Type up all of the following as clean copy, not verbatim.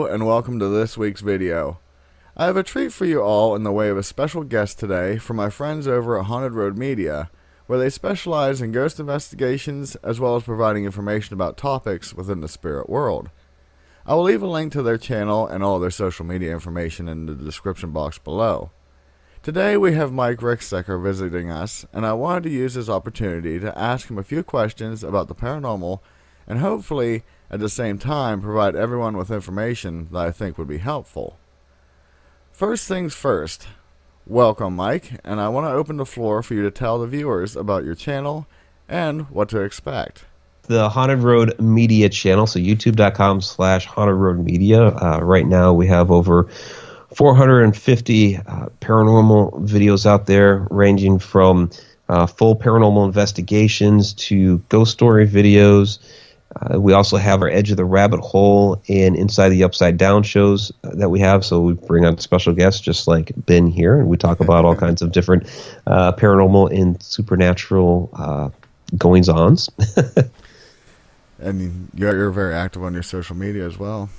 and welcome to this week's video. I have a treat for you all in the way of a special guest today from my friends over at Haunted Road Media, where they specialize in ghost investigations as well as providing information about topics within the spirit world. I will leave a link to their channel and all their social media information in the description box below. Today we have Mike Ricksecker visiting us, and I wanted to use this opportunity to ask him a few questions about the paranormal and hopefully at the same time provide everyone with information that I think would be helpful. First things first, welcome Mike, and I want to open the floor for you to tell the viewers about your channel and what to expect. The Haunted Road Media channel, so youtube.com/Haunted Road Media. Right now we have over 450 paranormal videos out there, ranging from full paranormal investigations to ghost story videos. We also have our Edge of the Rabbit Hole and Inside the Upside Down shows that we have. So we bring on special guests just like Ben here, and we talk about all kinds of different paranormal and supernatural goings-ons. And you're very active on your social media as well.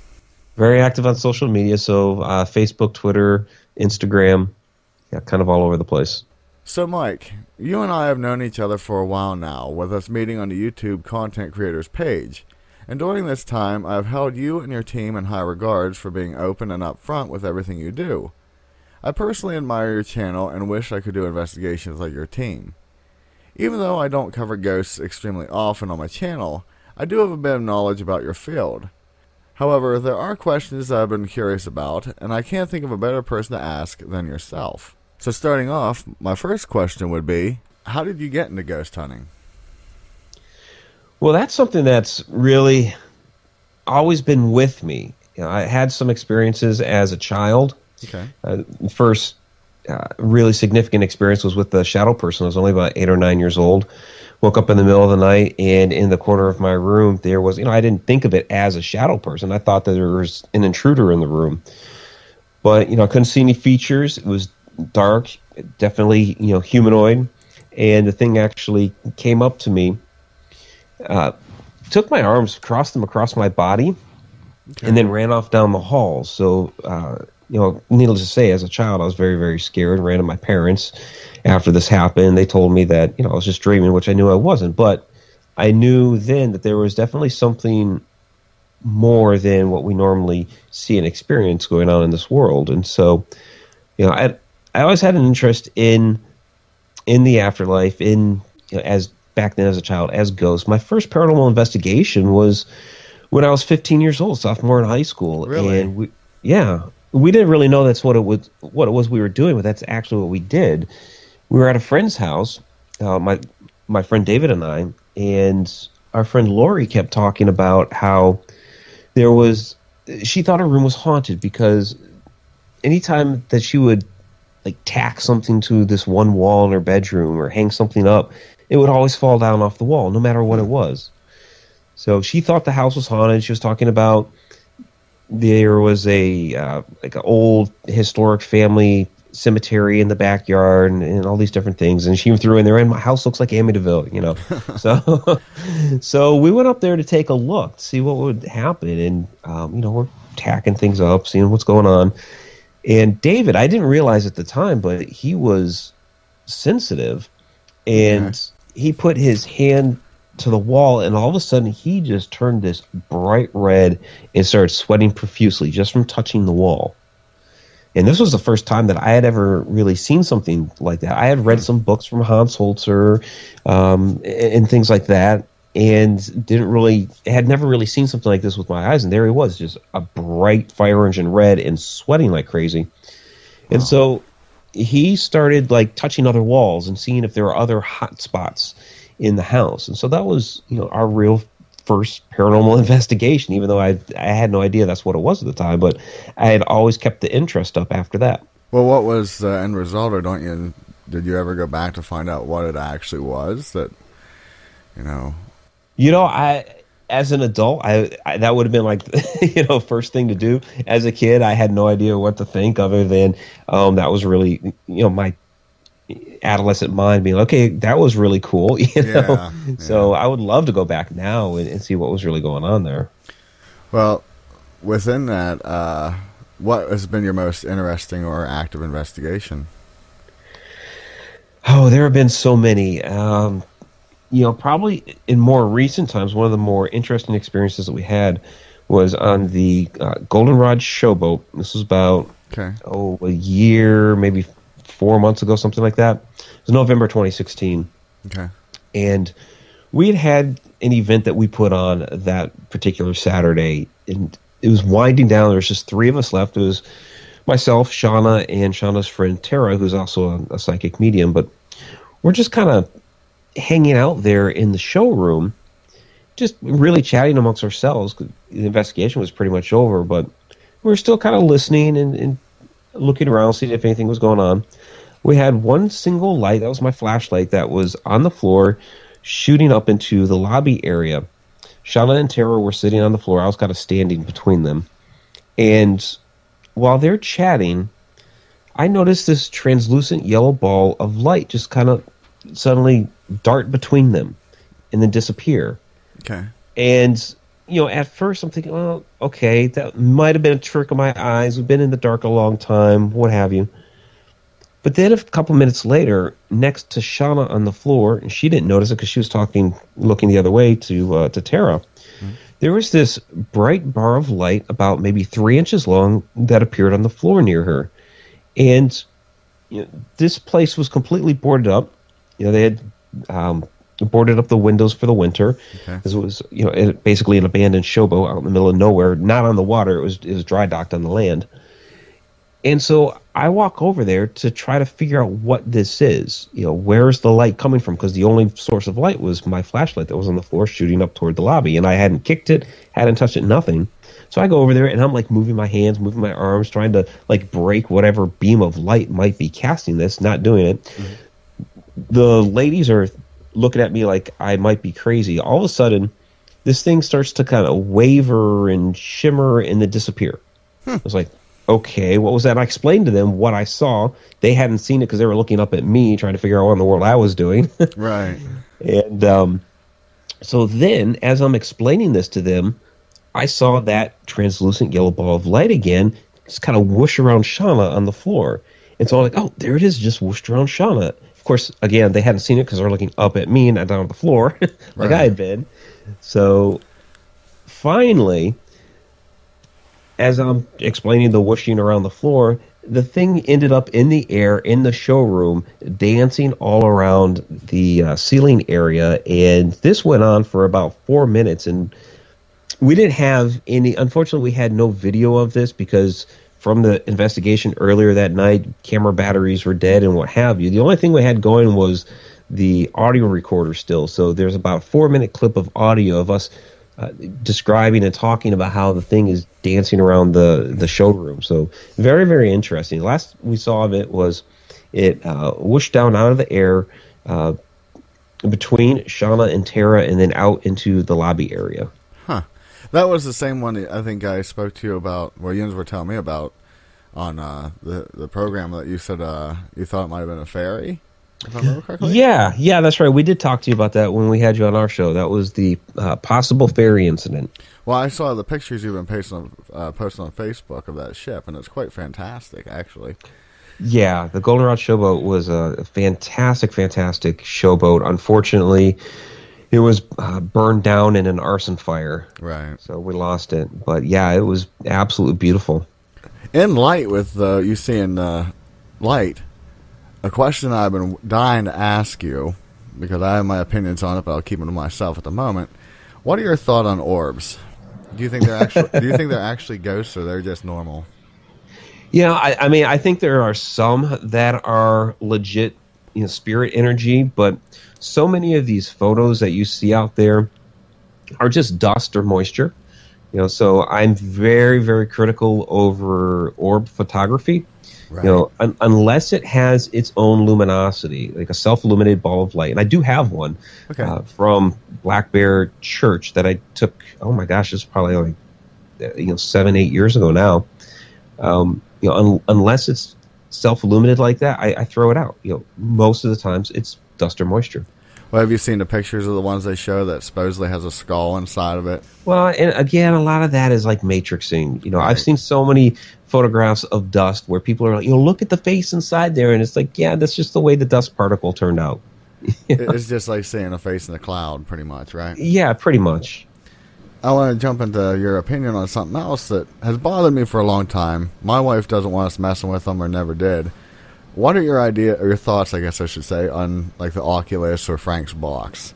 Very active on social media, so Facebook, Twitter, Instagram, yeah, kind of all over the place. So Mike, you and I have known each other for a while now, with us meeting on the YouTube Content Creators page. And during this time, I have held you and your team in high regards for being open and upfront with everything you do. I personally admire your channel and wish I could do investigations like your team. Even though I don't cover ghosts extremely often on my channel, I do have a bit of knowledge about your field. However, there are questions that I've been curious about, and I can't think of a better person to ask than yourself. So starting off, my first question would be, how did you get into ghost hunting? Well, that's something that's really always been with me. You know, I had some experiences as a child. Okay. First really significant experience was with the shadow person. I was only about 8 or 9 years old. Woke up in the middle of the night, and in the corner of my room, there was, I didn't think of it as a shadow person. I thought that there was an intruder in the room. But, I couldn't see any features. It was dark, definitely, humanoid. And the thing actually came up to me, took my arms, crossed them across my body, okay, and then ran off down the hall. So, needless to say, as a child, I was very, very scared, ran to my parents. After this happened, they told me that, I was just dreaming, which I knew I wasn't. But I knew then that there was definitely something more than what we normally see and experience going on in this world. And so, I always had an interest in the afterlife, as back then as a child, as ghosts. My first paranormal investigation was when I was 15 years old, sophomore in high school. Really? And we didn't really know that's what it was we were doing, but that's actually what we did. We were at a friend's house, my friend David and I, and our friend Lori kept talking about how she thought her room was haunted because anytime that she would tack something to this one wall in her bedroom or hang something up, it would always fall down off the wall, no matter what it was. So she thought the house was haunted. She was talking about there was an old historic family cemetery in the backyard and all these different things, and she threw in there, and my house looks like Amityville, so we went up there to take a look to see what would happen, and we're tacking things up, seeing what's going on. And David, I didn't realize at the time, but he was sensitive, and he put his hand to the wall, and all of a sudden he just turned this bright red and started sweating profusely just from touching the wall. And this was the first time that I had ever really seen something like that. I had read some books from Hans Holzer and things like that, and had never really seen something like this with my eyes. And there he was, just a bright fire engine red and sweating like crazy. And so he started touching other walls and seeing if there were other hot spots in the house. And so that was, our real first paranormal investigation, even though I had no idea that's what it was at the time, but I had always kept the interest up after that. Well, what was the end result, or did you ever go back to find out what it actually was that, as an adult, I that would have been first thing to do. As a kid, I had no idea what to think other than that was really, my adolescent mind being, okay, that was really cool, Yeah. So I would love to go back now and see what was really going on there. Well, within that, what has been your most interesting or active investigation? Oh, there have been so many. Probably in more recent times, one of the more interesting experiences that we had was on the Goldenrod showboat. This was about a year, maybe 4 months ago, something like that. It was November 2016. Okay. And we had an event that we put on that particular Saturday, and it was winding down. There was just three of us left. It was myself, Shauna, and Shauna's friend Tara, who's also a psychic medium. But we're just kind of hanging out there in the showroom, just really chatting amongst ourselves. The investigation was pretty much over, but we were still kind of listening and looking around, seeing if anything was going on. We had one single light, that was my flashlight, that was on the floor, shooting up into the lobby area. Shauna and Tara were sitting on the floor. I was kind of standing between them. And while they're chatting, I noticed this translucent yellow ball of light just kind of suddenly dart between them and then disappear. Okay. And, at first I'm thinking, well, okay, that might have been a trick of my eyes. We've been in the dark a long time, what have you. But then a couple minutes later, next to Shauna on the floor, and she didn't notice it because she was looking the other way to Tara, there was this bright bar of light about maybe 3 inches long that appeared on the floor near her. And this place was completely boarded up. They had boarded up the windows for the winter. Okay. This was basically an abandoned showboat out in the middle of nowhere, not on the water. It was dry docked on the land. And so I walk over there to try to figure out what this is. Where's the light coming from? Because the only source of light was my flashlight that was on the floor shooting up toward the lobby. And I hadn't kicked it, hadn't touched it, nothing. So I go over there and I'm like moving my hands, moving my arms, trying to like break whatever beam of light might be casting this, not doing it. Mm-hmm. The ladies are looking at me like I might be crazy. All of a sudden, this thing starts to kind of waver and shimmer and then disappear. I was like, okay, what was that? And I explained to them what I saw. They hadn't seen it because they were looking up at me trying to figure out what in the world I was doing. Right. And so then, as I'm explaining this to them, I saw that translucent yellow ball of light again, just kind of whoosh around Shauna on the floor. And so I'm like, oh, there it is, just whooshed around Shauna. Of course, again, they hadn't seen it because they were looking up at me, not down on the floor, like I had been. So finally, as I'm explaining the whooshing around the floor, the thing ended up in the air in the showroom, dancing all around the ceiling area. And this went on for about 4 minutes. And we didn't have any, unfortunately, we had no video of this because from the investigation earlier that night, camera batteries were dead and what have you. The only thing we had going was the audio recorder still. So there's about a 4-minute clip of audio of us describing and talking about how the thing is dancing around the showroom. So very, very interesting. Last we saw of it was it whooshed down out of the air between Shauna and Tara and then out into the lobby area. Huh. That was the same one I think I spoke to you about, well, you were telling me about on the program that you said you thought it might have been a fairy, if I remember correctly? Yeah, that's right. We did talk to you about that when we had you on our show. That was the possible fairy incident. Well, I saw the pictures you've been posting on Facebook of that ship, and it's quite fantastic, actually. Yeah, the Goldenrod showboat was a fantastic, fantastic showboat. Unfortunately, it was burned down in an arson fire. Right. So we lost it. But yeah, it was absolutely beautiful. In light with you seeing light, a question I've been dying to ask you, because I have my opinions on it, but I'll keep them to myself at the moment. What are your thoughts on orbs? Do you think they're actually ghosts, or they're just normal? Yeah, I mean, I think there are some that are legit, spirit energy, but so many of these photos that you see out there are just dust or moisture. So I'm very, very critical over orb photography. Right. Unless it has its own luminosity, like a self-illuminated ball of light. And I do have one from Black Bear Church that I took, oh my gosh, it's probably like 7-8 years ago now. Unless it's self-illuminated like that, I throw it out. Most of the times it's dust or moisture. Well, have you seen the pictures of the ones they show that supposedly has a skull inside of it? Well, and again, a lot of that is like matrixing. You know, Right. I've seen so many photographs of dust where people are like, you know, look at the face inside there, and it's like, yeah, that's just the way the dust particle turned out. It's just like seeing a face in a cloud, pretty much, right? Yeah, pretty much. I want to jump into your opinion on something else that has bothered me for a long time. My wife doesn't want us messing with them, or never did. What are your thoughts, I guess I should say, on like the Oculus or Frank's box?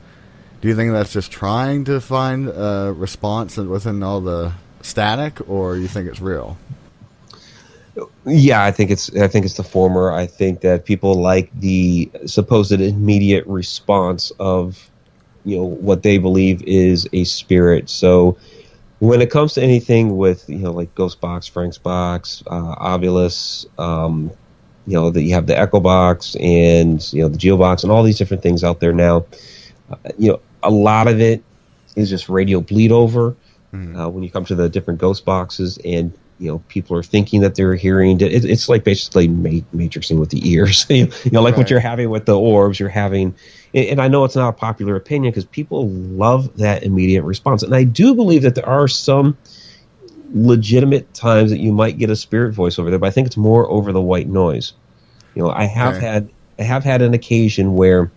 Do you think that's just trying to find a response within all the static, or you think it's real? Yeah, I think it's the former. I think that people like the supposed immediate response of, you know, what they believe is a spirit. So when it comes to anything with, you know, like Ghost Box, Frank's Box, Ovilus, you know, that you have the Echo Box and, you know, the Geo Box and all these different things out there now, you know, a lot of it is just radio bleed over when you come to the different Ghost Boxes, and you know, people are thinking that they're hearing. It's like basically matrixing with the ears. you know, like what you're having with the orbs, you're having. And I know it's not a popular opinion because people love that immediate response. And I do believe that there are some legitimate times that you might get a spirit voice over there, but I think it's more over the white noise. You know, I have had an occasion where,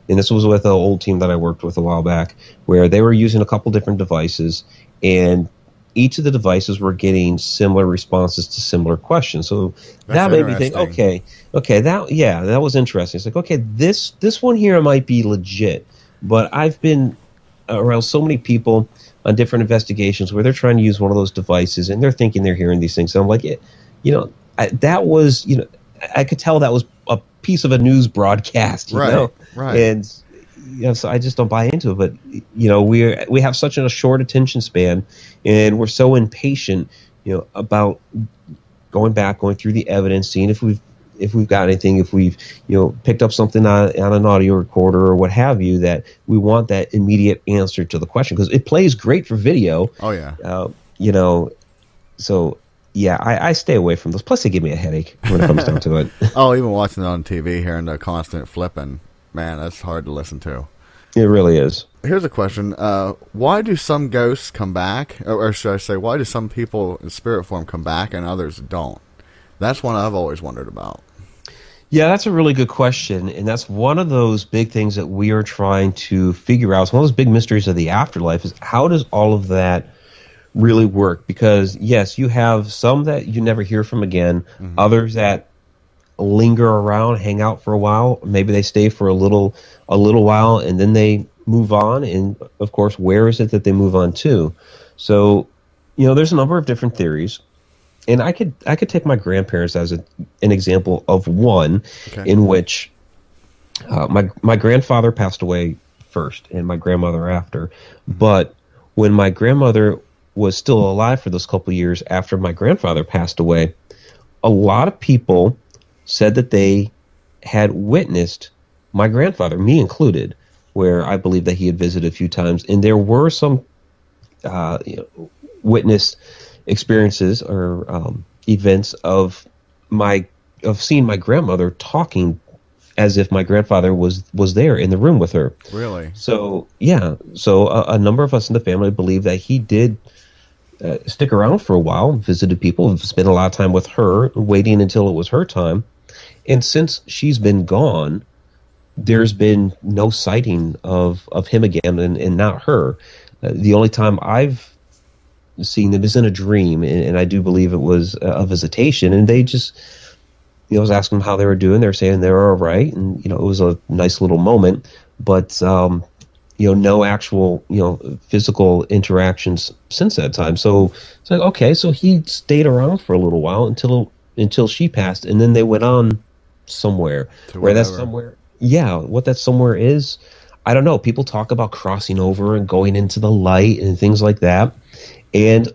and this was with an old team that I worked with a while back, where they were using a couple different devices, and each of the devices were getting similar responses to similar questions. So that made me think, okay, that was interesting. It's like, okay, this one here might be legit, but I've been around so many people on different investigations where they're trying to use one of those devices and they're thinking they're hearing these things. So I'm like, you know, that was, you know, I could tell that was a piece of a news broadcast, you know? Right. And, you know, so I just don't buy into it. But, you know, we have such a short attention span, and we're so impatient, you know, about going through the evidence, seeing if we've got anything, if we've, you know, picked up something on an audio recorder or what have you, that we want that immediate answer to the question, because it plays great for video. Oh yeah. You know, so yeah, I stay away from those. Plus, they give me a headache when it comes down to it. Oh, even watching it on TV, hearing the constant flipping, man, that's hard to listen to. It really is. Here's a question. Why do some ghosts come back? Or should I say, why do some people in spirit form come back and others don't? That's one I've always wondered about. Yeah, that's a really good question. And that's one of those big things that we are trying to figure out. It's one of those big mysteries of the afterlife is, how does all of that really work? Because, yes, you have some that you never hear from again, others that linger around, hang out for a while. Maybe they stay for a little while, and then they move on. And of course, where is it that they move on to? So, you know, there's a number of different theories, and I could take my grandparents as an example of one, in which my grandfather passed away first, and my grandmother after. But when my grandmother was still alive for those couple of years after my grandfather passed away, a lot of people said that they had witnessed my grandfather, me included, where I believe that he had visited a few times, and there were some witness experiences or events of seeing my grandmother talking as if my grandfather was there in the room with her. Really? So yeah, so a number of us in the family believe that he did stick around for a while, visited people, spent a lot of time with her, waiting until it was her time. And since she's been gone, there's been no sighting of him again, and not her. The only time I've seen them is in a dream, and I do believe it was a visitation. And they just, you know, I was asking them how they were doing. They were saying they were all right, and you know, it was a nice little moment. But you know, no actual, you know, physical interactions since that time. So it's like, okay, so he stayed around for a little while until she passed, and then they went on somewhere. Where that's somewhere, yeah, what that somewhere is, I don't know. People talk about crossing over and going into the light and things like that, and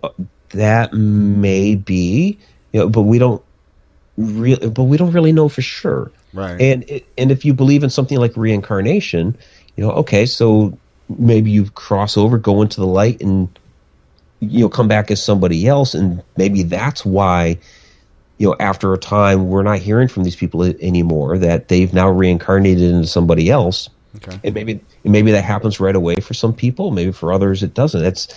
that may be, you know, but we don't really know for sure. Right. And if you believe in something like reincarnation, you know, okay, so maybe you cross over, go into the light, and you'll come back as somebody else, and maybe that's why, you know, after a time we're not hearing from these people anymore, that they've now reincarnated into somebody else. Okay. And maybe that happens right away for some people. Maybe for others it doesn't. It's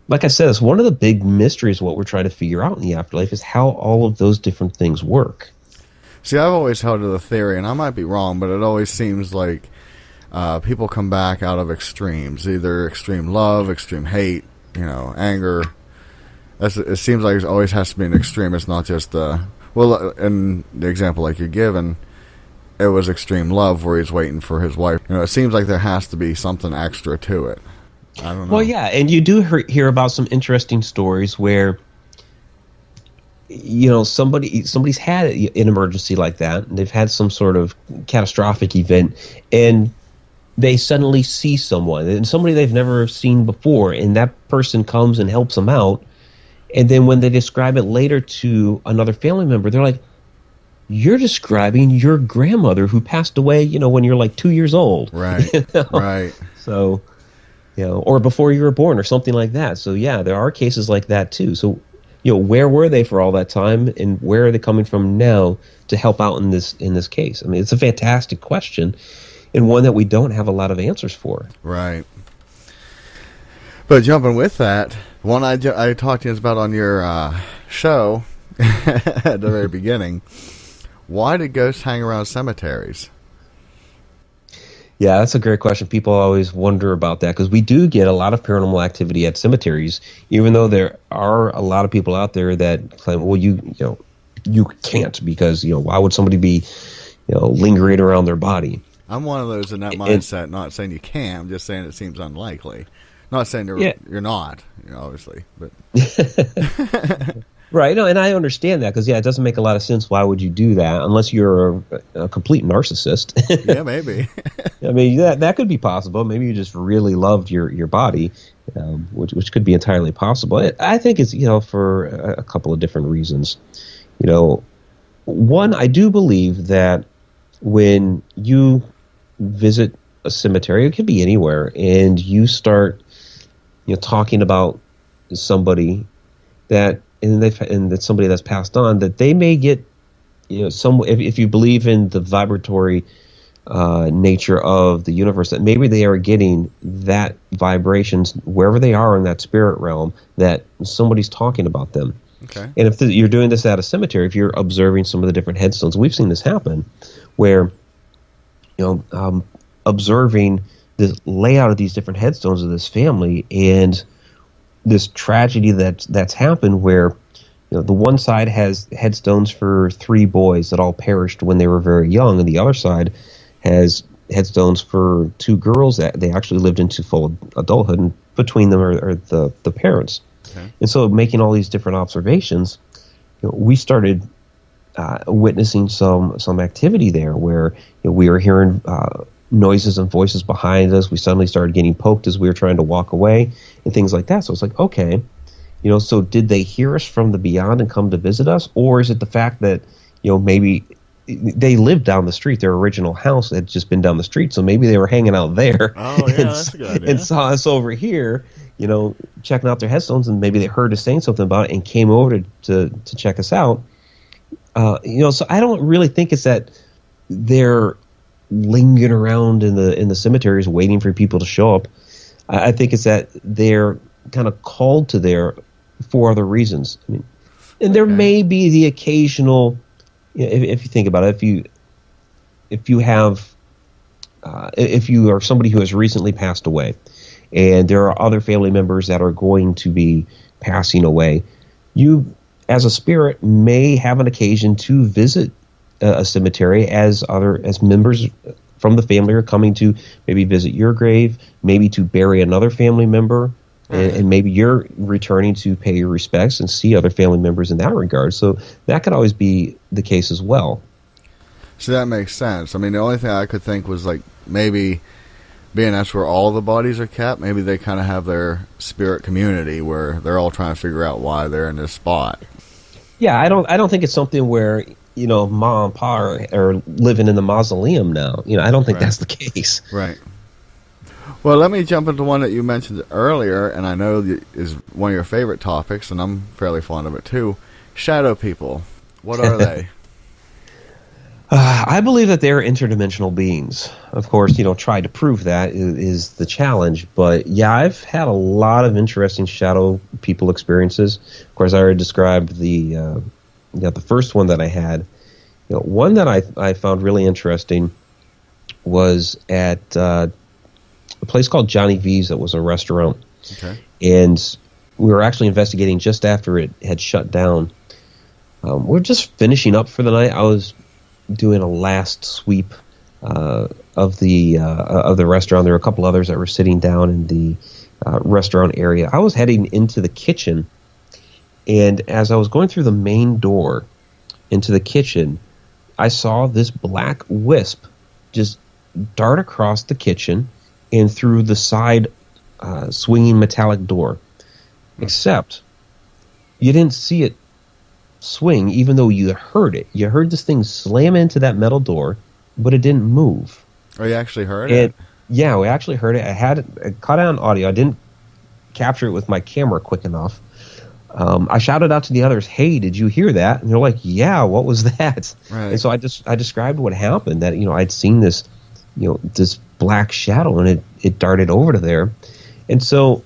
like I said, it's one of the big mysteries. What we're trying to figure out in the afterlife is how all of those different things work. See, I've always held to the theory, and I might be wrong, but it always seems like people come back out of extremes, either extreme love, extreme hate, anger. It seems like it always has to be an extreme. It's not just in the example like you're given, it was extreme love where he's waiting for his wife. It seems like there has to be something extra to it. I don't know. Well, yeah, and you do hear about some interesting stories where somebody's had an emergency like that, and they've had some sort of catastrophic event, and they suddenly see someone, and somebody they've never seen before, and that person comes and helps them out, and then when they describe it later to another family member, they're like, you're describing your grandmother who passed away, when you're like 2 years old. Right, right. So, or before you were born or something like that. So, yeah, there are cases like that, too. So, where were they for all that time, and where are they coming from now to help out in this case? I mean, it's a fantastic question, and one that we don't have a lot of answers for. Right. But jumping with that, one I talked to you about on your show at the very beginning, why do ghosts hang around cemeteries? Yeah, that's a great question. People always wonder about that because we do get a lot of paranormal activity at cemeteries, even though there are a lot of people out there that claim, well, you can't because, why would somebody be, lingering around their body? I'm one of those in that mindset, not saying you can't. I'm just saying it seems unlikely. Not saying you're not, obviously. But Right, no, and I understand that because, it doesn't make a lot of sense. Why would you do that unless you're a complete narcissist? Yeah, maybe. I mean, that could be possible. Maybe you just really loved your body, which could be entirely possible. I think it's, for a couple of different reasons. One, I do believe that when you visit a cemetery, it could be anywhere, and you start, talking about somebody that that's somebody that's passed on, that they may get, if you believe in the vibratory nature of the universe, that maybe they are getting that vibrations wherever they are in that spirit realm, that somebody's talking about them. Okay. And if you're doing this at a cemetery, if you're observing some of the different headstones, we've seen this happen, where observing the layout of these different headstones of this family and this tragedy that's happened where the one side has headstones for 3 boys that all perished when they were very young, and the other side has headstones for 2 girls that they actually lived into full adulthood, and between them are the parents. Okay. And so making all these different observations, we started witnessing some activity there where we were hearing noises and voices behind us. We suddenly started getting poked as we were trying to walk away and things like that. So it's like, okay, so did they hear us from the beyond and come to visit us? Or is it the fact that, maybe they lived down the street, their original house had just been down the street, so maybe they were hanging out there. Oh, yeah, that's a good idea. And saw us over here, checking out their headstones, and maybe they heard us saying something about it and came over to check us out. So I don't really think it's that they're lingering around in the cemeteries waiting for people to show up. I think it's that they're kind of called to there for other reasons. I mean, and there may be the occasional, if you think about it, if you are somebody who has recently passed away, and there are other family members that are going to be passing away, you as a spirit may have an occasion to visit a cemetery as members from the family are coming to maybe visit your grave, maybe to bury another family member, and maybe you're returning to pay your respects and see other family members in that regard. So that could always be the case as well. So that makes sense. I mean, the only thing I could think was like maybe being that's where all the bodies are kept, maybe they kind of have their spirit community where they're all trying to figure out why they're in this spot. Yeah, I don't think it's something where mom and pa are living in the mausoleum now. I don't think that's the case. Right. Well, let me jump into one that you mentioned earlier, and I know is one of your favorite topics, and I'm fairly fond of it too. Shadow people. What are they? I believe that they're interdimensional beings. Of course, try to prove that is the challenge. But yeah, I've had a lot of interesting shadow people experiences. Of course, I already described the first one that I had. One that I found really interesting was at a place called Johnny V's that was a restaurant. Okay. And we were actually investigating just after it had shut down. We're just finishing up for the night. I was doing a last sweep of the restaurant. There were a couple others that were sitting down in the restaurant area. I was heading into the kitchen, and as I was going through the main door into the kitchen, I saw this black wisp just dart across the kitchen and through the side swinging metallic door. Except you didn't see it swing, even though you heard it. You heard this thing slam into that metal door, but it didn't move. Oh, you actually heard it? Yeah, we actually heard it. I caught it on audio. I didn't capture it with my camera quick enough. I shouted out to the others, "Hey, did you hear that?" And they're like, "Yeah, what was that?" Right. And so I described what happened, that I'd seen this this black shadow, and it darted over to there. And so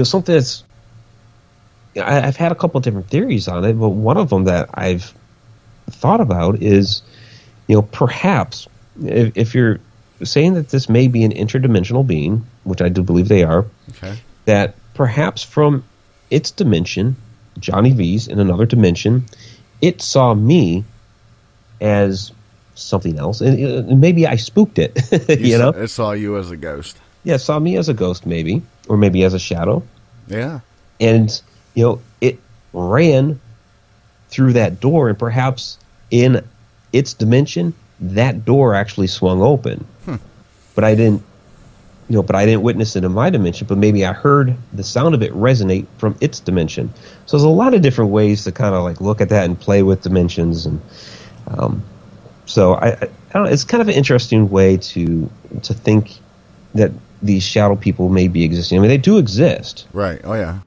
something that's, I've had a couple of different theories on it, but one of them that I've thought about is, perhaps if you're saying that this may be an interdimensional being, which I do believe they are, okay, that perhaps from its dimension, Johnny V's in another dimension, it saw me as something else, and maybe I spooked it. It saw you as a ghost. Yeah, it saw me as a ghost, maybe, or maybe as a shadow. Yeah. And it ran through that door, and perhaps in its dimension, that door actually swung open. But I didn't, witness it in my dimension. But maybe I heard the sound of it resonate from its dimension. So there's a lot of different ways to kind of like look at that and play with dimensions, and so I don't know, it's kind of an interesting way to think that these shadow people may be existing. I mean, they do exist. Right. Oh, yeah.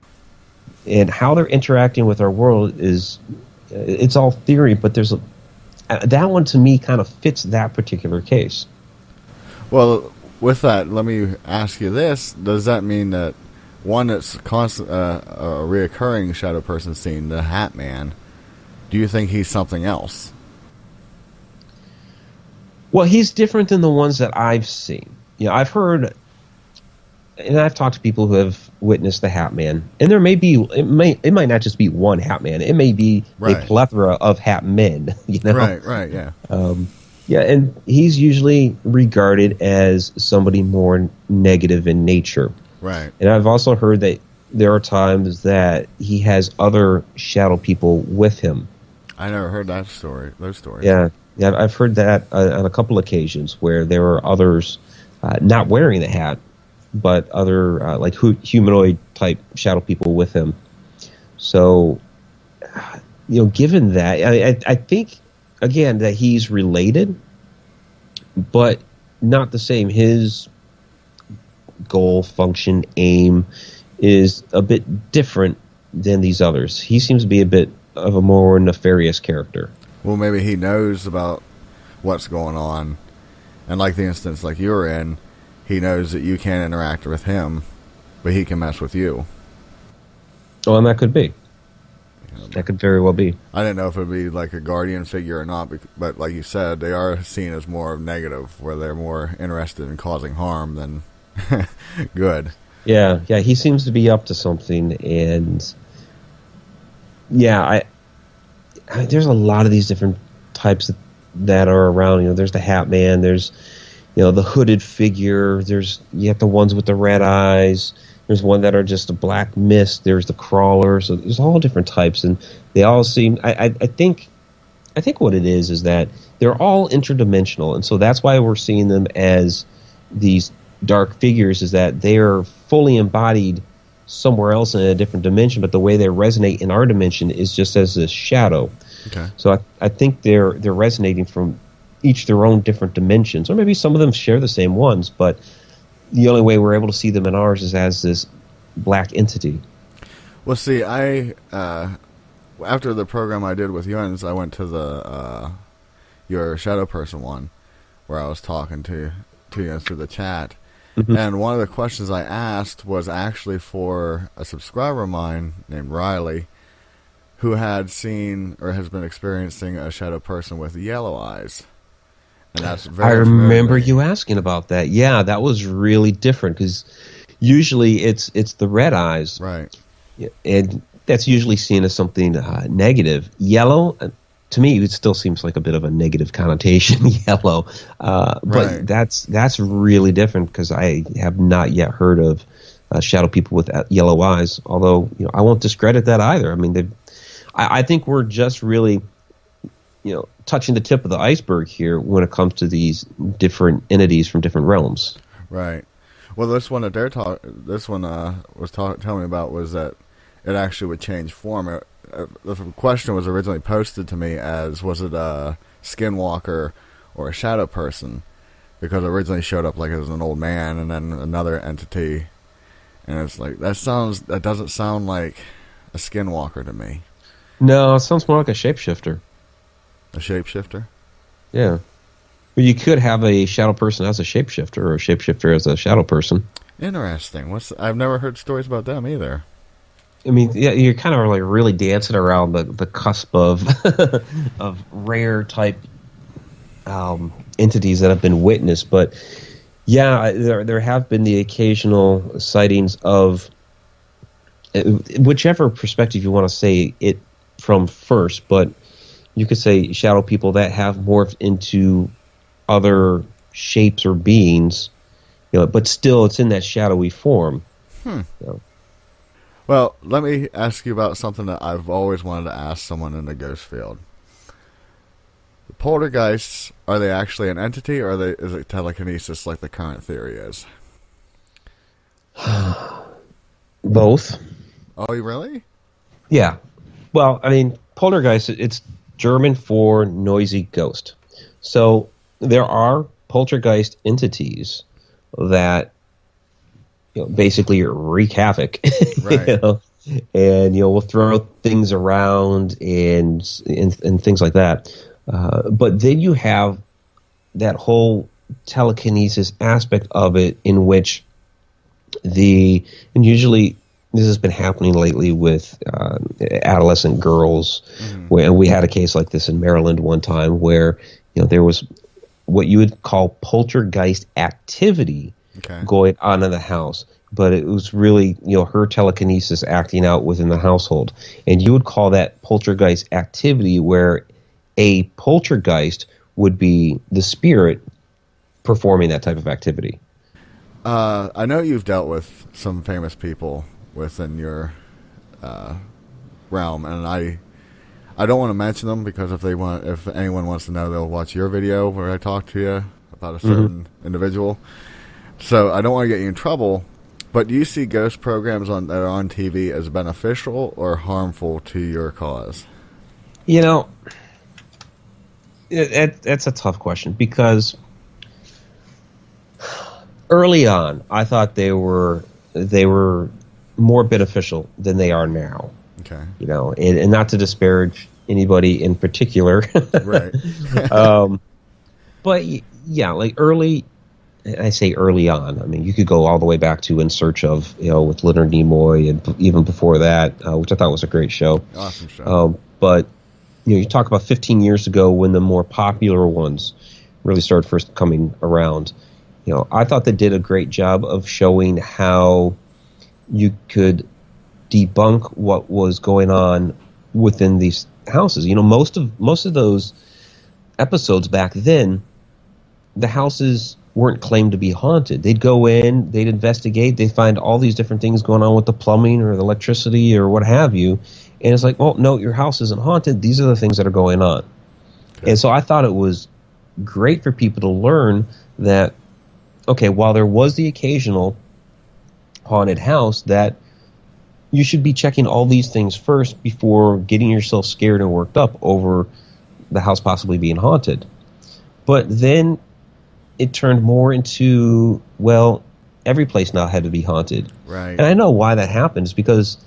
And how they're interacting with our world it's all theory, but that one to me kind of fits that particular case. Well, with that, let me ask you this. Does that mean that one that's constant, a reoccurring shadow person scene, the Hat Man, do you think he's something else? Well, he's different than the ones that I've seen. I've heard, and I've talked to people who have witnessed the Hat Man, and there may be, it might not just be one Hat Man. It may be a plethora of Hat Men. Right, yeah. Yeah, and he's usually regarded as somebody more negative in nature. Right. And I've also heard that there are times that he has other shadow people with him. I never heard those stories. Yeah, I've heard that on a couple occasions where there are others not wearing the hat, but other like humanoid type shadow people with him. So, given that, I think again that he's related, but not the same. His goal, function, aim is a bit different than these others. He seems to be a bit of a more nefarious character. Well, maybe he knows about what's going on, and like the instance like you're in, he knows that you can't interact with him, but he can mess with you. Oh, and that could be. That could very well be. I didn't know if it would be like a guardian figure or not, but like you said, they are seen as more negative, where they're more interested in causing harm than good. Yeah, he seems to be up to something, and yeah, there's a lot of these different types that are around. There's the Hat Man, there's the hooded figure, you have the ones with the red eyes. There's one that are just a black mist. There's the crawler. So there's all different types, and they all seem. I think what it is that they're all interdimensional, and so that's why we're seeing them as these dark figures. Is that they're fully embodied somewhere else in a different dimension, but the way they resonate in our dimension is just as a shadow. Okay. So I think they're resonating from each their own different dimensions, or maybe some of them share the same ones, but the only way we're able to see them in ours is as this black entity. Well, see, I after the program I did with Yuns, I went to the your shadow person one, where I was talking to you through the chat. Mhm. And one of the questions I asked was actually for a subscriber of mine named Riley, who had seen or has been experiencing a shadow person with yellow eyes. And that's very I remember familiar. you asking about that. Yeah, that was really different because usually it's the red eyes, Right. and that's usually seen as something negative. Yellow, to me, it still seems like a bit of a negative connotation. Yellow, Right. but that's really different because I have not yet heard of shadow people with yellow eyes. Although I won't discredit that either. I mean, I think we're just really touching the tip of the iceberg here when it comes to these different entities from different realms. Right. Well, this one that was telling me about was that it actually would change form. The question was originally posted to me as, was it a skinwalker or a shadow person? Because it originally showed up like it was an old man and then another entity. And it's like, that doesn't sound like a skinwalker to me. No, it sounds more like a shapeshifter. A shapeshifter? Yeah. Well, you could have a shadow person as a shapeshifter or a shapeshifter as a shadow person. Interesting. I've never heard stories about them either. I mean, yeah, you're kind of like really dancing around the cusp of of rare type entities that have been witnessed. But yeah, there have been the occasional sightings of whichever perspective you want to say it from first, but you could say shadow people that have morphed into other shapes or beings, but still it's in that shadowy form. Well, let me ask you about something that I've always wanted to ask someone in the ghost field. The poltergeists, are they actually an entity, or is it telekinesis like the current theory is? Both. Oh, really? Yeah. Well, I mean, poltergeist, it's German for noisy ghost. So there are poltergeist entities that basically wreak havoc, Right. and will throw things around and things like that. But then you have that whole telekinesis aspect of it, in which and usually this has been happening lately with adolescent girls. Mm-hmm. Where we had a case like this in Maryland one time, where there was what you would call poltergeist activity going on in the house, but it was really her telekinesis acting out within the household, and you would call that poltergeist activity, where a poltergeist would be the spirit performing that type of activity. I know you've dealt with some famous people within your realm, and I don't want to mention them because if anyone wants to know, they'll watch your video where I talk to you about a certain individual. So I don't want to get you in trouble, but do you see ghost programs that are on TV as beneficial or harmful to your cause? That's a tough question, because early on I thought they were more beneficial than they are now. Okay. And not to disparage anybody in particular. Right. But yeah, like I say early on, I mean, you could go all the way back to In Search of, with Leonard Nimoy, and even before that, which I thought was a great show. Awesome show. But you talk about 15 years ago, when the more popular ones really started first coming around. I thought they did a great job of showing how you could debunk what was going on within these houses. Most of those episodes back then, the houses weren't claimed to be haunted. They'd go in, they'd investigate, they'd find all these different things going on with the plumbing or the electricity or what have you, and it's like, well, no, your house isn't haunted. These are the things that are going on. Okay. And so I thought it was great for people to learn that, okay, while there was the occasional haunted house, that you should be checking all these things first before getting yourself scared and worked up over the house possibly being haunted. But then it turned more into, well, every place now had to be haunted. Right. And I know why that happens, because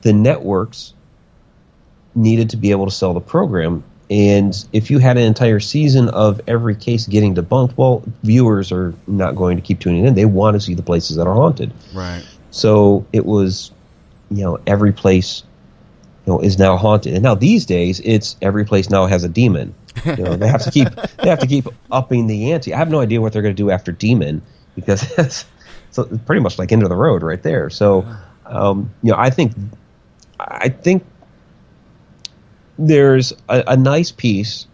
the networks needed to be able to sell the program And if you had an entire season of every case getting debunked, well, viewers are not going to keep tuning in. They want to see the places that are haunted. Right. So it was, every place, is now haunted. And now these days, it's every place now has a demon. They have to keep upping the ante. I have no idea what they're going to do after Demon, because it's pretty much like End of the Road right there. So, I think there's a nice piece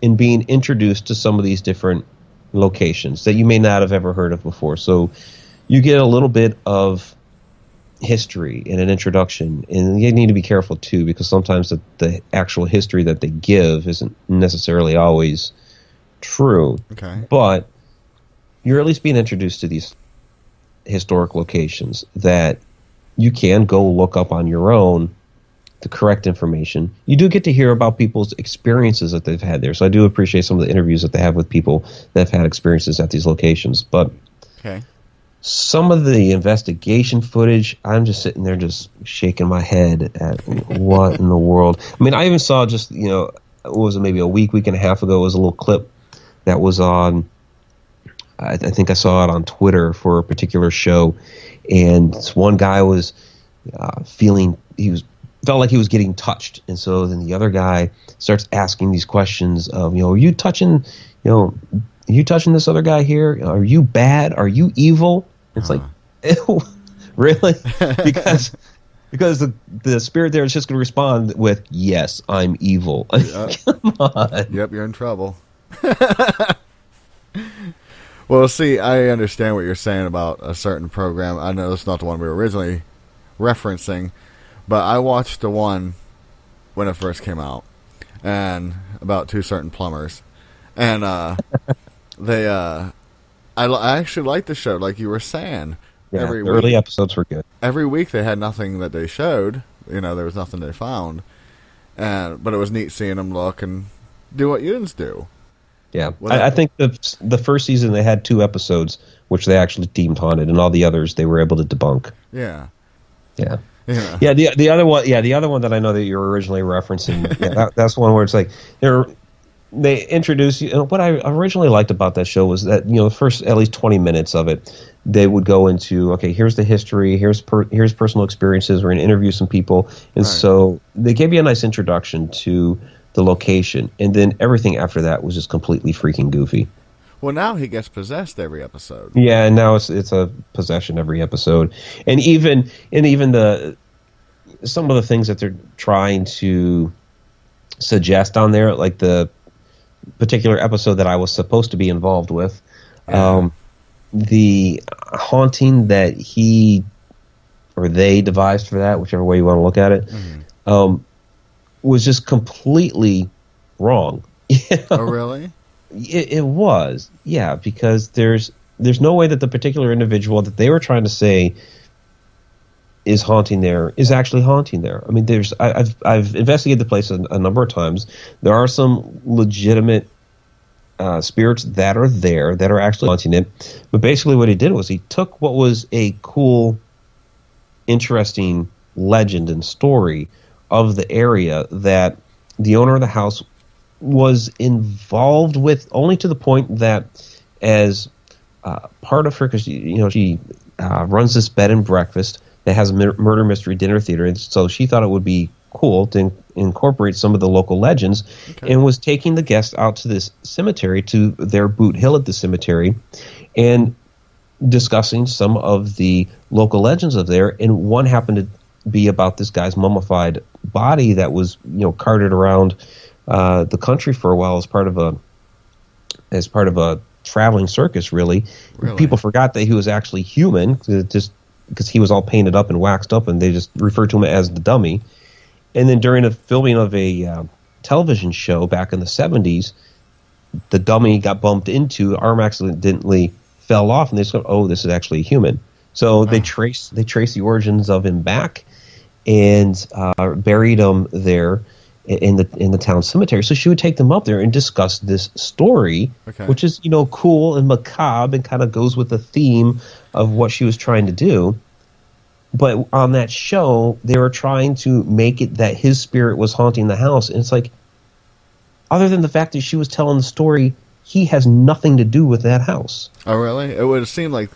in being introduced to some of these different locations that you may not have ever heard of before. So you get a little bit of history in an introduction, and you need to be careful too, because sometimes the actual history that they give isn't necessarily always true. Okay. But you're at least being introduced to these historic locations that you can go look up on your own the correct information. You do get to hear about people's experiences that they've had there. So I do appreciate some of the interviews that they have with people that have had experiences at these locations. But some of the investigation footage, I'm just sitting there just shaking my head at what in the world. I mean, I even saw just, what was it, maybe a week and a half ago, was a little clip that was on, I think I saw it on Twitter for a particular show. And this one guy was felt like he was getting touched, and so then the other guy starts asking these questions of, are you touching this other guy here? Are you bad? Are you evil? It's like, ew, really? because the spirit there is just going to respond with, yes, I'm evil. Come on. Yep, you're in trouble. Well, see, I understand what you're saying about a certain program. I know it's not the one we were originally referencing, but I watched the one when it first came out, and about two certain plumbers, and I actually liked the show, like you were saying. Yeah, the early episodes were good. Every week they had nothing that they showed. There was nothing they found, but it was neat seeing them look and do what humans do. Yeah, I think the first season they had 2 episodes which they actually deemed haunted, and all the others they were able to debunk. Yeah. Yeah. Yeah. The other one, the other one that I know that you were originally referencing, that's one where it's like they introduce you. And what I originally liked about that show was that the first at least 20 minutes of it, they would go into, okay, here's the history, here's personal experiences. We're going to interview some people, and so they gave you a nice introduction to the location, and then everything after that was just completely freaking goofy. Well, now he gets possessed every episode. Yeah, and now it's a possession every episode, and even some of the things that they're trying to suggest on there, like the particular episode that I was supposed to be involved with, the haunting that he or they devised for that, whichever way you want to look at it, was just completely wrong. Oh, really? It was, yeah, because there's no way that the particular individual that they were trying to say is haunting there is actually haunting there. I mean, I've investigated the place a number of times. There are some legitimate spirits that are there that are actually haunting it. But basically what he did was he took what was a cool, interesting legend and story of the area that the owner of the house was involved with, only to the point that as part of her, because she runs this bed and breakfast that has a murder mystery dinner theater, and so she thought it would be cool to incorporate some of the local legends, and was taking the guests out to this cemetery, to their boot hill at the cemetery, and discussing some of the local legends of there. And one happened to be about this guy's mummified body that was carted around the country for a while as part of a traveling circus. Really, people forgot that he was actually human, just because he was all painted up and waxed up, and they just referred to him as the dummy. And then during a filming of a television show back in the 70s, the dummy got bumped into, arm accidentally fell off, and they said, "Oh, this is actually a human." So they traced the origins of him back, and buried him there in the town cemetery. So she would take them up there and discuss this story, which is cool and macabre and kind of goes with the theme of what she was trying to do. But on that show, they were trying to make it that his spirit was haunting the house, and it's like, other than the fact that she was telling the story, he has nothing to do with that house. Oh, really? It would seem like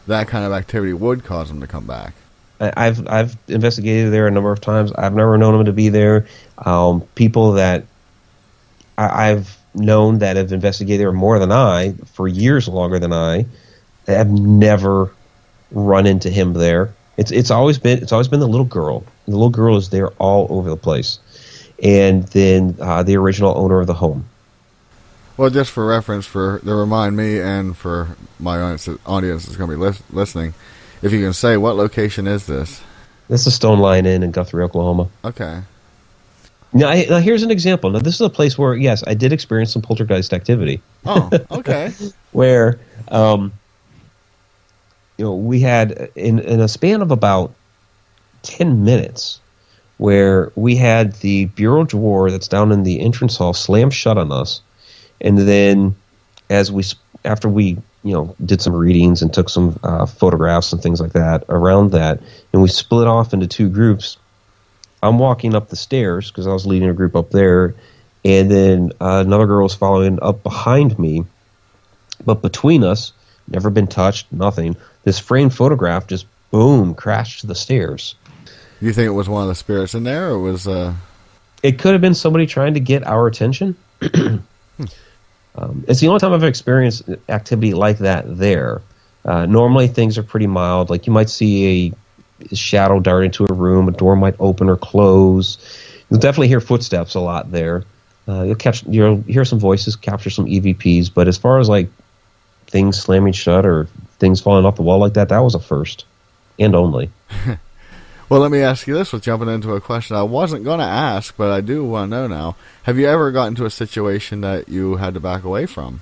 that kind of activity would cause him to come back. I've investigated there a number of times. I've never known him to be there. People that I've known that have investigated there more than I, for years longer than I, have never run into him there. It's always been the little girl. The little girl is there all over the place, and then the original owner of the home. Well, just for reference, to remind me and for my audience that's going to be listening, if you can say, what location is this? This is Stone Line Inn in Guthrie, Oklahoma. Okay. Now, here's an example. Now, this is a place where, yes, I did experience some poltergeist activity. Oh, okay. Where, we had, in a span of about 10 minutes, where we had the bureau drawer that's down in the entrance hall slammed shut on us, and then after we did some readings and took some photographs and things like that around that, and we split off into two groups. I'm walking up the stairs because I was leading a group up there, and then another girl was following up behind me. But between us, never been touched, nothing. This framed photograph just, boom, crashed to the stairs. You think it was one of the spirits in there, or was... It could have been somebody trying to get our attention. It's the only time I've experienced activity like that there. Normally things are pretty mild. Like you might see a shadow dart into a room, a door might open or close. You'll definitely hear footsteps a lot there. You'll hear some voices, capture some EVPs, but as far as like things slamming shut or things falling off the wall like that was a first and only. Well, let me ask you this with jumping into a question I wasn't going to ask, but I do want to know now. Have you ever gotten into a situation that you had to back away from?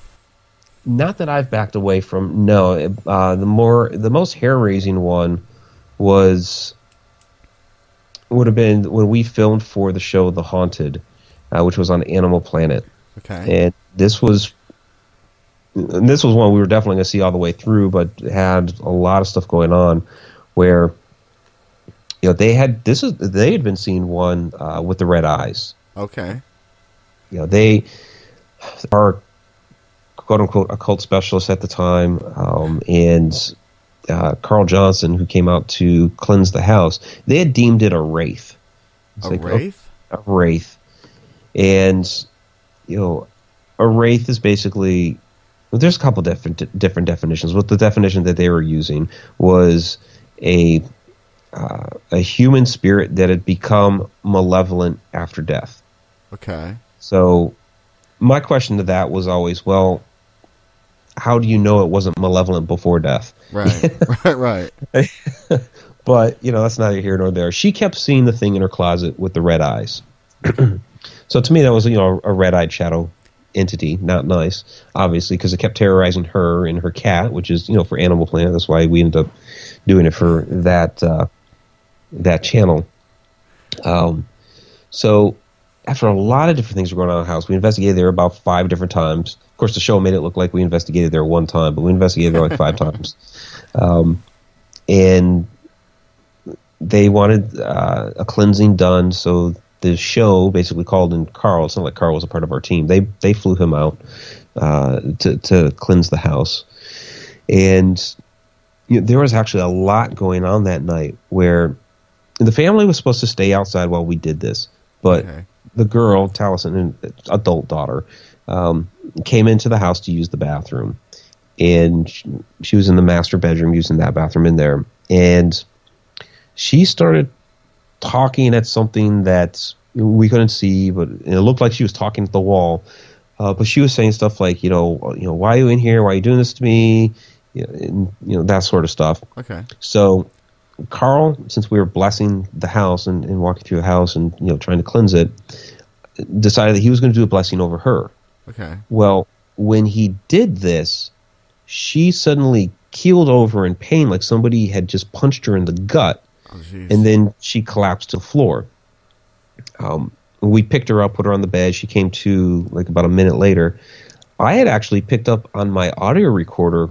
Not that I've backed away from, no. The most hair-raising one would have been when we filmed for the show The Haunted, which was on Animal Planet. Okay. And this was one we were definitely going to see all the way through, but had a lot of stuff going on where they had been seeing one with the red eyes. Okay. They are quote unquote occult specialists at the time, and Carl Johnson, who came out to cleanse the house, they had deemed it a wraith. A wraith? A wraith. And a wraith is basically, there's a couple different definitions. But the definition that they were using was a human spirit that had become malevolent after death. Okay. So my question to that was always, well, how do you know it wasn't malevolent before death? Right, right. But, that's neither here nor there. She kept seeing the thing in her closet with the red eyes. So to me, that was, a red-eyed shadow entity, not nice, obviously, because it kept terrorizing her and her cat, which is, for Animal Planet. That's why we ended up doing it for that channel. So after a lot of different things were going on in the house, we investigated there about 5 different times. Of course, the show made it look like we investigated there one time, but we investigated there like 5 times. And they wanted a cleansing done, so the show basically called in Carl. It's not like Carl was a part of our team. They flew him out to cleanse the house. And there was actually a lot going on that night where the family was supposed to stay outside while we did this, but the girl, Taliesin, an adult daughter, came into the house to use the bathroom, and she was in the master bedroom using that bathroom in there, and she started talking at something that we couldn't see, but it looked like she was talking at the wall. But she was saying stuff like, why are you in here? Why are you doing this to me? And, that sort of stuff. Okay. So Carl, since we were blessing the house and walking through the house and trying to cleanse it, decided that he was going to do a blessing over her. Okay. Well, when he did this, she suddenly keeled over in pain, like somebody had just punched her in the gut, and then she collapsed to the floor. We picked her up, put her on the bed. She came to like about a minute later. I had actually picked up on my audio recorder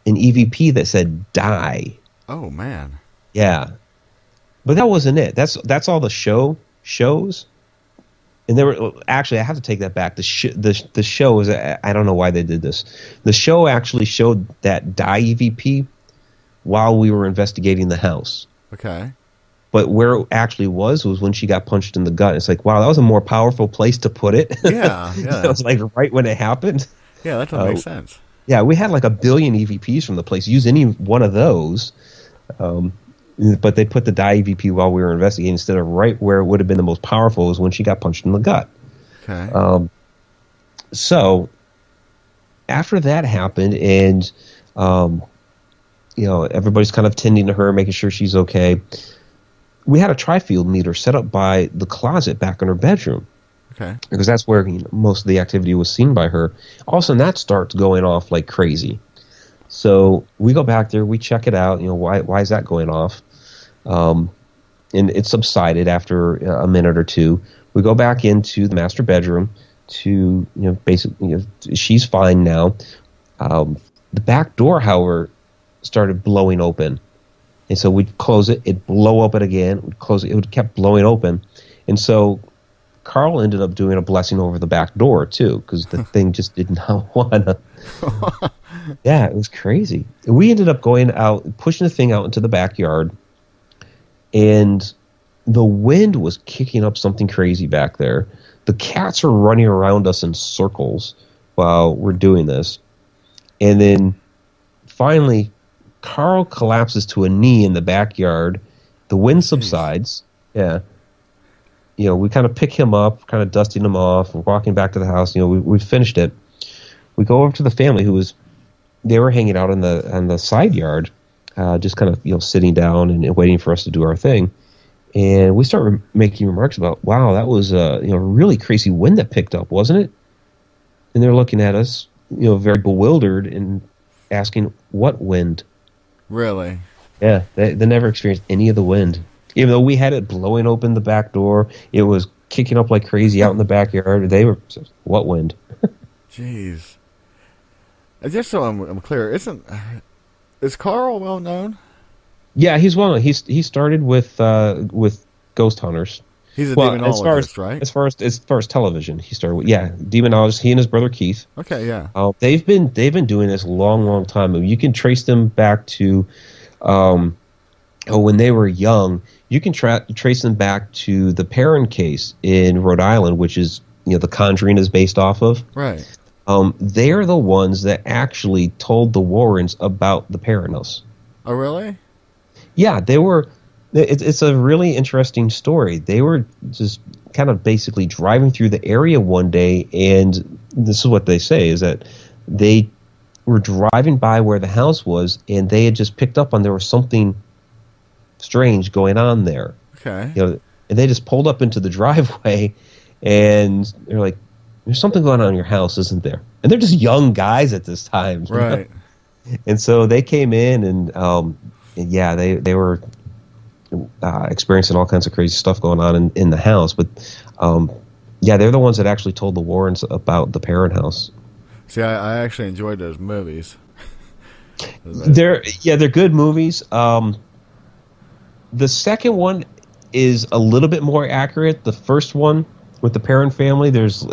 an EVP that said "die." Oh man. Yeah, but that wasn't it. That's all the show shows. And there were actually, I have to take that back. The show was, I don't know why they did this. The show actually showed that die EVP while we were investigating the house. Okay. But where it actually was when she got punched in the gut. It's like, wow, that was a more powerful place to put it. Yeah, yeah. It was like right when it happened. Yeah, that doesn't make sense. Yeah, we had like 1 billion EVPs from the place. Use any one of those. But they put the die EVP while we were investigating instead of right where it would have been the most powerful was when she got punched in the gut. Okay. So after that happened, and everybody's kind of tending to her, making sure she's okay. We had a tri-field meter set up by the closet back in her bedroom. Okay. Because that's where most of the activity was seen by her. All of a sudden, that starts going off like crazy. So we go back there, we check it out. Why is that going off? And it subsided after a minute or two. We go back into the master bedroom to basically she's fine now. The back door, however, started blowing open, and so we'd close it, it'd blow open again. We'd close it, it kept blowing open, and so Carl ended up doing a blessing over the back door too, because the thing just did not want to. Yeah, it was crazy. We ended up going out, pushing the thing out into the backyard, and the wind was kicking up something crazy back there. The cats are running around us in circles while we're doing this. And then finally, Carl collapses to a knee in the backyard. The wind subsides. Yeah. We kind of pick him up, kind of dusting him off. We're walking back to the house. We finished it. We go over to the family they were hanging out on the side yard, just kind of sitting down and waiting for us to do our thing. And we start making remarks about, wow, that was a really crazy wind that picked up, wasn't it? And they're looking at us, very bewildered and asking, what wind? Really? Yeah, they never experienced any of the wind. Even though we had it blowing open the back door, it was kicking up like crazy out in the backyard. They were, what wind? Jeez. Just so I'm clear, is Carl well known? Yeah, he's well known. He started with Ghost Hunters. He's a demonologist, right? As far as television, he started with demonologist. He and his brother Keith. Okay, yeah. They've been doing this a long time. I mean, you can trace them back to when they were young. You can trace them back to the Perrin case in Rhode Island, which is The Conjuring is based off of. Right. They're the ones that actually told the Warrens about the Perrin house. Oh, really? Yeah, they were. It's a really interesting story. They were just kind of basically driving through the area one day, and this is what they say, is that they were driving by where the house was, and they had just picked up on there was something strange going on there. Okay. And they just pulled up into the driveway, and they're like, there's something going on in your house, isn't there? And they're just young guys at this time. Right. And so they came in, and they were experiencing all kinds of crazy stuff going on in the house. But they're the ones that actually told the Warrens about the Perrin house. See, I actually enjoyed those movies. They're good movies. The second one is a little bit more accurate. The first one with the Perrin family, there's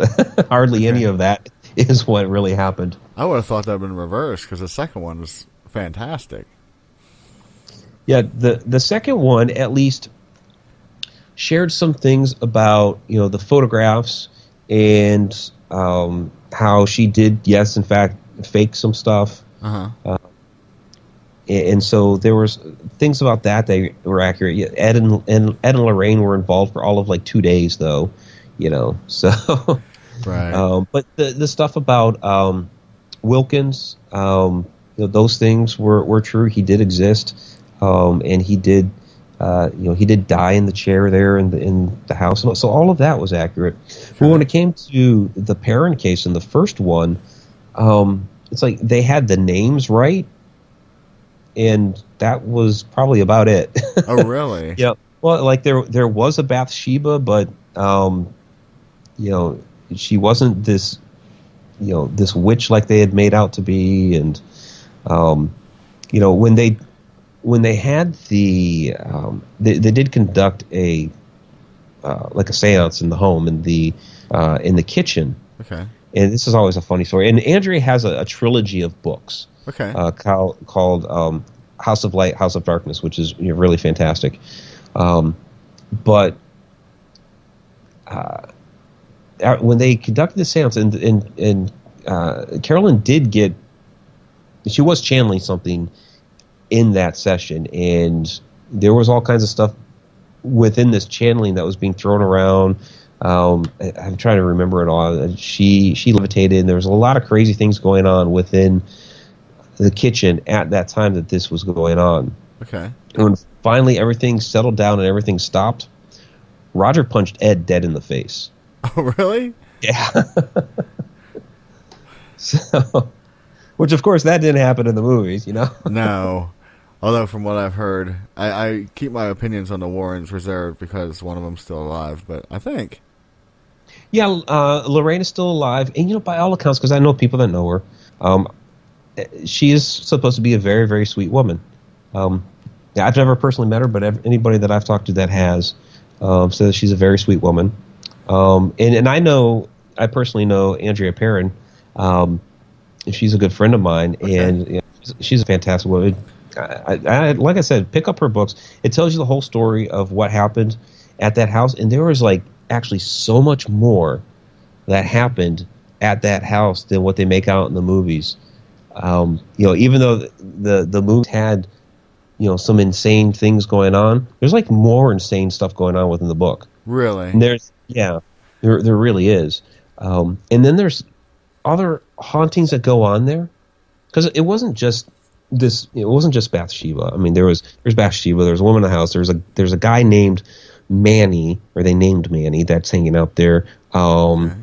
hardly any of that is what really happened. I would have thought that would have been reversed, because the second one was fantastic. Yeah, the second one at least shared some things about the photographs and how she did, yes, in fact, fake some stuff. Uh-huh. And so there was things about that were accurate. Yeah, Ed and Lorraine were involved for all of like 2 days, though. So right. But the stuff about Wilkins, those things were true. He did exist. And he did, he did die in the chair there in the house. So all of that was accurate. Okay. But when it came to the Perrin case in the first one, it's like they had the names right, and that was probably about it. Oh, really? Yeah. Well, like there was a Bathsheba, but she wasn't this, this witch like they had made out to be, and when they had the they did conduct a like a seance in the home in the kitchen. Okay. And this is always a funny story. And Andrea has a trilogy of books. Okay. Called House of Light, House of Darkness, which is really fantastic. But when they conducted the seance, and Carolyn she was channeling something in that session, and there was all kinds of stuff within this channeling that was being thrown around. I'm trying to remember it all. She levitated, and there was a lot of crazy things going on within the kitchen at that time that this was going on. Okay. And when finally everything settled down and everything stopped, Roger punched Ed dead in the face. Oh, really? Yeah. So, which of course that didn't happen in the movies, No. Although from what I've heard, I keep my opinions on the Warrens reserved because one of them's still alive, but I think. Yeah, Lorraine is still alive, and by all accounts, because I know people that know her, she is supposed to be a very, very sweet woman. I've never personally met her, but anybody that I've talked to that has says that she's a very sweet woman. And I personally know Andrea Perrin. She's a good friend of mine, okay. And she's a fantastic woman. I like I said, pick up her books. It tells you the whole story of what happened at that house, and there was actually so much more that happened at that house than what they make out in the movies. Even though the movies had some insane things going on, there's more insane stuff going on within the book. Really? And there really is. And then there's other hauntings that go on there, because it wasn't just this. It wasn't just Bathsheba. I mean, there's Bathsheba. There's a woman in the house. There's a guy named Manny, or they named Manny, that's hanging out there. Okay.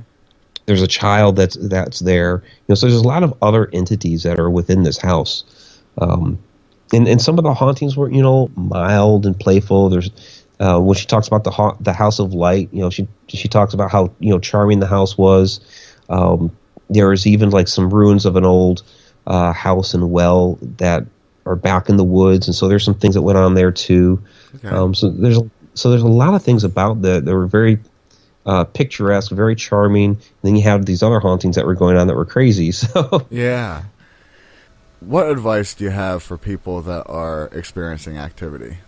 There's a child that's there. So there's a lot of other entities that are within this house. And some of the hauntings were mild and playful. There's when she talks about the House of Light, she talks about how charming the house was. There was even some ruins of an old house and well that are back in the woods, and so there's some things that went on there too. Okay. So there's a lot of things about that were very picturesque, very charming. And then you have these other hauntings that were going on that were crazy. So yeah. What advice do you have for people that are experiencing activity?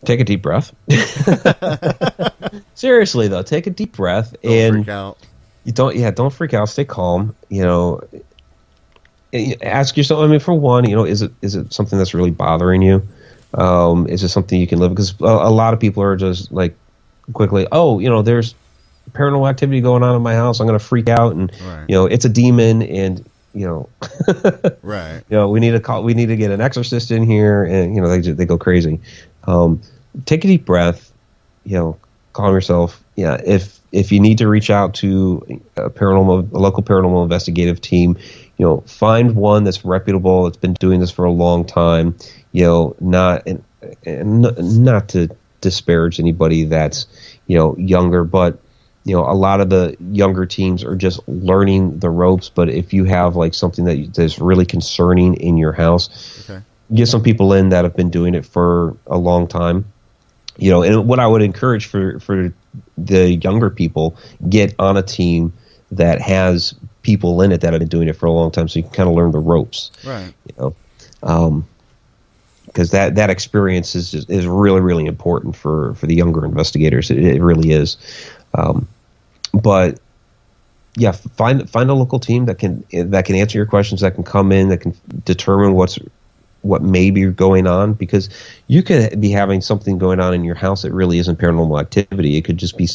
Take a deep breath. Seriously though, take a deep breath. Don't freak out. Don't freak out. Stay calm. Ask yourself. I mean, for one, is it something that's really bothering you? Is it something you can live? Because a lot of people are just quickly, there's paranormal activity going on in my house. I'm going to freak out, and right. It's a demon, and right. We need to get an exorcist in here, and they go crazy. Take a deep breath. Calm yourself. Yeah, if you need to reach out to a local paranormal investigative team, find one that's reputable, that's been doing this for a long time. Not to disparage anybody that's younger, but a lot of the younger teams are just learning the ropes. But if you have something that's really concerning in your house, okay. Get some people in that have been doing it for a long time. And what I would encourage for the younger people, get on a team that has people in it that have been doing it for a long time, so you can kind of learn the ropes. Right. Because that experience is really, really important for the younger investigators. It really is. But yeah, find a local team that can answer your questions, that can come in, that can determine what may be going on, because you could be having something going on in your house that really isn't paranormal activity. It could just be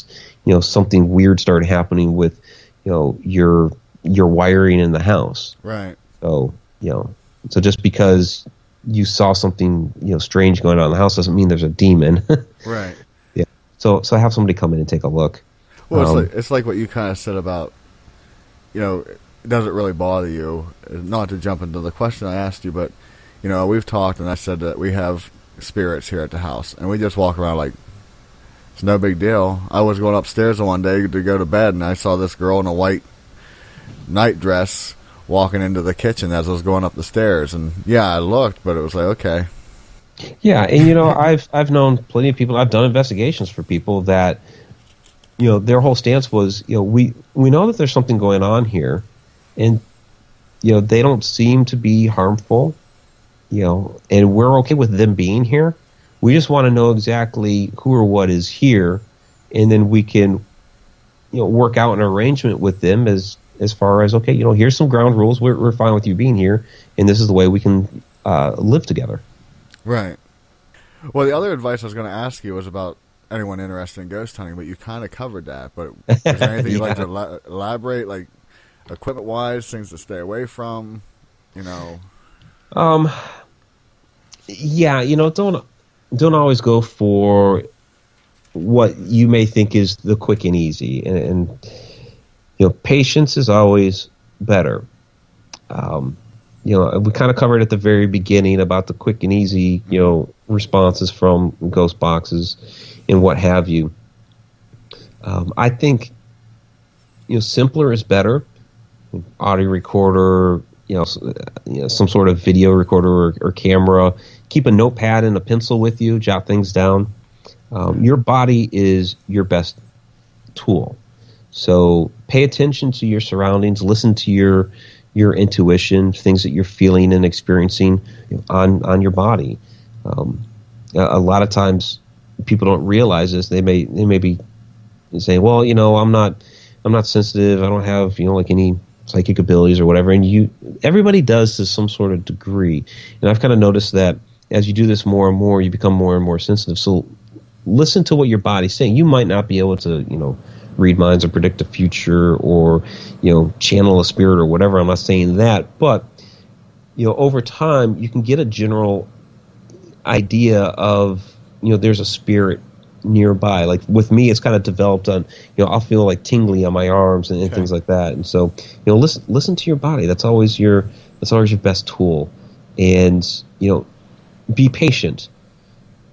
something weird started happening with your wiring in the house. Right. So so just because you saw something strange going on in the house doesn't mean there's a demon. Right. Yeah. So have somebody come in and take a look. Well, it's like what you kind of said about does it really bother you? Not to jump into the question I asked you, but we've talked, and I said that we have spirits here at the house, and we just walk around like it's no big deal. I was going upstairs one day to go to bed, and I saw this girl in a white night dress walking into the kitchen as I was going up the stairs, and yeah, I looked, but it was like, okay. Yeah, and you know, I've known plenty of people. I've done investigations for people that, you know, their whole stance was, you know, we know that there's something going on here, and you know, they don't seem to be harmful, you know, and we're okay with them being here. We just want to know exactly who or what is here, and then we can, you know, work out an arrangement with them as far as, okay, you know, here's some ground rules. We're fine with you being here, and this is the way we can live together. Right. Well, the other advice I was going to ask you was about anyone interested in ghost hunting, but you kind of covered that. But is there anything you'd like to elaborate, like equipment-wise, things to stay away from? You know. Yeah, you know, don't always go for what you may think is the quick and easy, and you know, patience is always better. You know, we kind of covered at the very beginning about the quick and easy, you know, responses from ghost boxes and what have you. I think, you know, simpler is better. Audio recorder, you know, some sort of video recorder or camera. Keep a notepad and a pencil with you. Jot things down. Your body is your best tool. So pay attention to your surroundings. Listen to your intuition, things that you're feeling and experiencing on your body. A lot of times people don't realize this. They may be saying, well, you know, I'm not sensitive. I don't have, you know, like any psychic abilities or whatever. And everybody does to some sort of degree. And I've kind of noticed that as you do this more and more, you become more and more sensitive. So listen to what your body's saying. You might not be able to, you know, read minds or predict the future or, you know, channel a spirit or whatever. I'm not saying that, but, you know, over time you can get a general idea of, you know, there's a spirit nearby. Like with me, it's kind of developed on, you know, I'll feel like tingly on my arms and things like that. And so, you know, listen to your body. That's always your best tool. And, you know, be patient.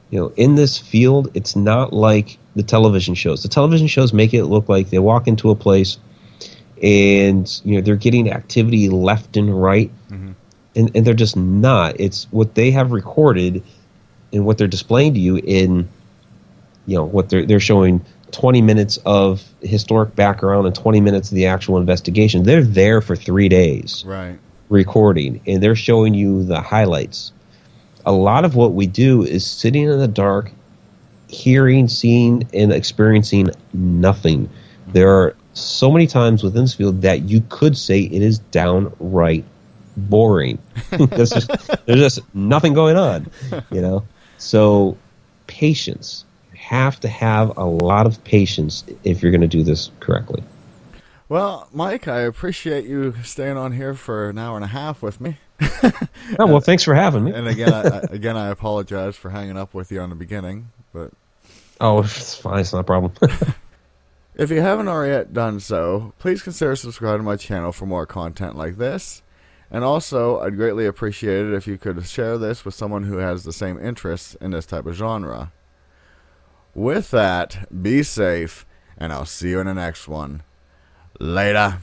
You know, in this field, it's not like the television shows. The television shows make it look like they walk into a place and, you know, they're getting activity left and right. Mm-hmm. And they're just not. It's what they have recorded and what they're displaying to you in, you know, what they're showing 20 minutes of historic background and 20 minutes of the actual investigation. They're there for 3 days. Right. Recording, and they're showing you the highlights. A lot of what we do is sitting in the dark, hearing, seeing, and experiencing nothing. There are so many times within this field that you could say it is downright boring. there's just nothing going on, you know? So patience. You have to have a lot of patience if you're going to do this correctly. Well, Mike, I appreciate you staying on here for an hour and a half with me. Oh, well, thanks for having me. And again, I apologize for hanging up with you on the beginning, but oh, it's fine. It's not a problem. if you haven't already yet done so, please consider subscribing to my channel for more content like this. And also, I'd greatly appreciate it if you could share this with someone who has the same interests in this type of genre. With that, be safe, and I'll see you in the next one. Later.